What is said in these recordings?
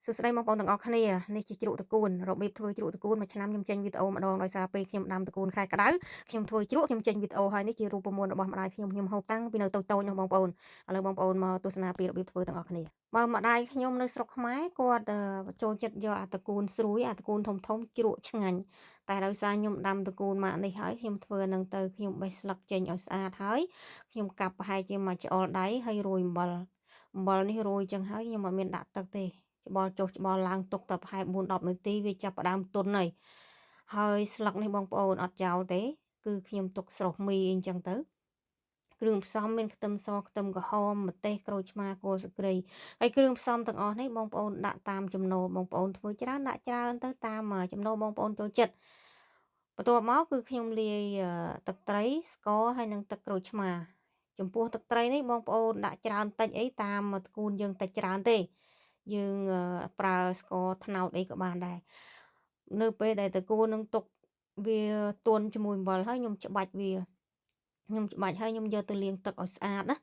សួស្តីបងប្អូនទាំងអស់គ្នានេះជាជ្រក់ត្រកួនរបៀបធ្វើជ្រក់ត្រកួនមួយឆ្នាំខ្ញុំចេញវីដេអូម្ដងដោយសារពេលខ្ញុំដាំត្រកួនខែក្តៅខ្ញុំធ្វើជ្រក់ខ្ញុំចេញវីដេអូហើយនេះជារូបមន្តរបស់ម្ដាយខ្ញុំហូបតាំងពីនៅតូចៗនោះបងប្អូនឥឡូវបងប្អូនមកទស្សនាពីរបៀបធ្វើទាំងអស់គ្នាបើម្ដាយខ្ញុំនៅស្រុកខ្មែរគាត់ចូលចិត្តយកអាត្រកួនស្រួយអាត្រកួនធំជ្រក់ឆ្ងាញ់តែដោយសារខ្ញុំដាំត្រកួនម៉ាក់នេះហើយខ្ញុំធ្វើនឹងទៅខ្ញុំបេះស្លឹកចេញឲ្យស្អាតហើយខ្ញុំកាប់ប្រហែលជាមួយច្អល់ដៃហើយរោយអំបិលនេះរោយចឹងហើយខ្ញុំអត់មានដាក់ទឹកទេ ច្បល់ចុះច្បល់ឡើងទុកតែប្រហែល4-10នាទីវាចាប់ផ្ដើមទន់ហើយស្លឹកនេះបងប្អូនអត់ចោលទេគឺខ្ញុំទុកស្រុះមីអីចឹងទៅគ្រឿងផ្សំមានខ្ទឹមសខ្ទឹមក្រហមម្ទេសក្រូចឆ្មាគល់ស្លឹកគ្រៃហើយគ្រឿងផ្សំទាំងអស់នេះបងប្អូនដាក់តាមចំណូលបងប្អូនធ្វើច្រើនដាក់ច្រើនទៅតាមចំណូលបងប្អូនចូលចិត្តបន្ទាប់មកគឺខ្ញុំលាយទឹកត្រីស្ករហើយនិងទឹកក្រូចឆ្មាចំពោះទឹកត្រីនេះបងប្អូនដាក់ច្រើនតិចអីតាមតគូនយើងតិចច្រើនទេ យើងប្រើស្ករត្នោតអីក៏បានដែរនៅពេលដែលត្រកួននឹងទុកវាទន់ជាមួយអំបិលហើយខ្ញុំច្បាច់ហើយខ្ញុំយកទៅលាងទឹកឲ្យស្អាតណា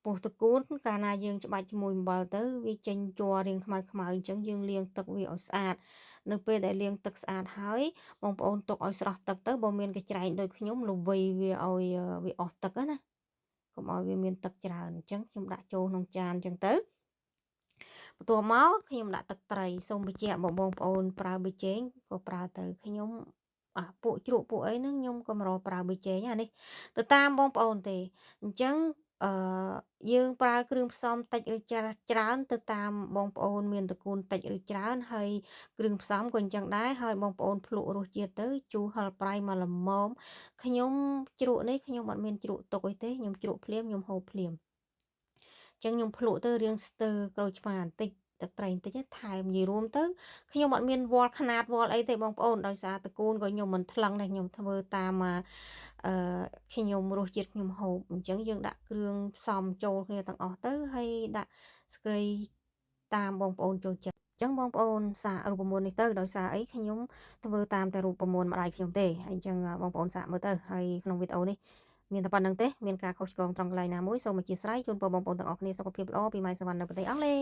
ពោះត្រកួនកាលណាយើងច្បាច់ជាមួយអំបិលទៅវាចេញជ័ររាងខ្មៅអញ្ចឹងយើងលាងទឹកវាឲ្យស្អាតនៅពេលដែលលាងទឹកស្អាតហើយបងប្អូនទុកឲ្យស្រស់ទឹកទៅបើមានកញ្ច្រែងដូចខ្ញុំល្វីវាឲ្យវាអស់ទឹកណាកុំឲ្យវាមានទឹកច្រើនអញ្ចឹងខ្ញុំដាក់ចូលក្នុងចានអញ្ចឹងទៅ បន្ទាប់មកខ្ញុំដាក់ទឹកត្រីសូមបញ្ជាក់បងប្អូនប្រើប៊ីចេងក៏ប្រើទៅខ្ញុំពួកជ្រក់ពួកអីហ្នឹងខ្ញុំក៏មិនរកប្រើប៊ីចេងអានេះទៅតាមបងប្អូនទេអញ្ចឹងអឺយើងប្រើគ្រឿងផ្សំតិចឬច្រើនទៅតាមបងប្អូនមានតគូនតិចឬច្រើនហើយគ្រឿងផ្សំក៏អញ្ចឹងដែរហើយបងប្អូនភ្លក់រសជាតិទៅជូរហឹរប្រៃមកល្មមខ្ញុំជ្រក់នេះខ្ញុំអត់មានជ្រក់ទុកអីទេខ្ញុំជ្រក់ភ្លាមខ្ញុំហូបភ្លាម ចឹងខ្ញុំភ្លក់ទៅរៀងស្ទើក្រូចឆ្មាបន្តិចទឹកត្រីបន្តិចថែមនិយាយរួមទៅខ្ញុំអត់មានវល់ខ្នាតវល់អីទេបងប្អូនដោយសារតកូនក៏ខ្ញុំមិនថ្លឹងដែរខ្ញុំធ្វើតាមអឺខ្ញុំរសជាតិខ្ញុំហូបអញ្ចឹងយើងដាក់គ្រឿងផ្សំចូលគ្នាទាំងអស់ទៅហើយដាក់ស្គ្រីតាមបងប្អូនចូលចិត្តចឹងបងប្អូនសាករូបមន្តនេះទៅដោយសារអីខ្ញុំធ្វើតាមតែរូបមន្តម្ដាយខ្ញុំទេហើយអញ្ចឹងបងប្អូនសាកមើលទៅហើយក្នុងវីដេអូនេះ មានតែប៉ុណ្្នឹងទេមានការខុសឆ្គងត្រង់កន្លែងណាមួយសូមអធិស្ឋានជូនពរបងប្អូនទាំងអស់គ្នាសុខភាពល្អពីម៉ែសវណ្ណនៅប្រទេសអង់គ្លេស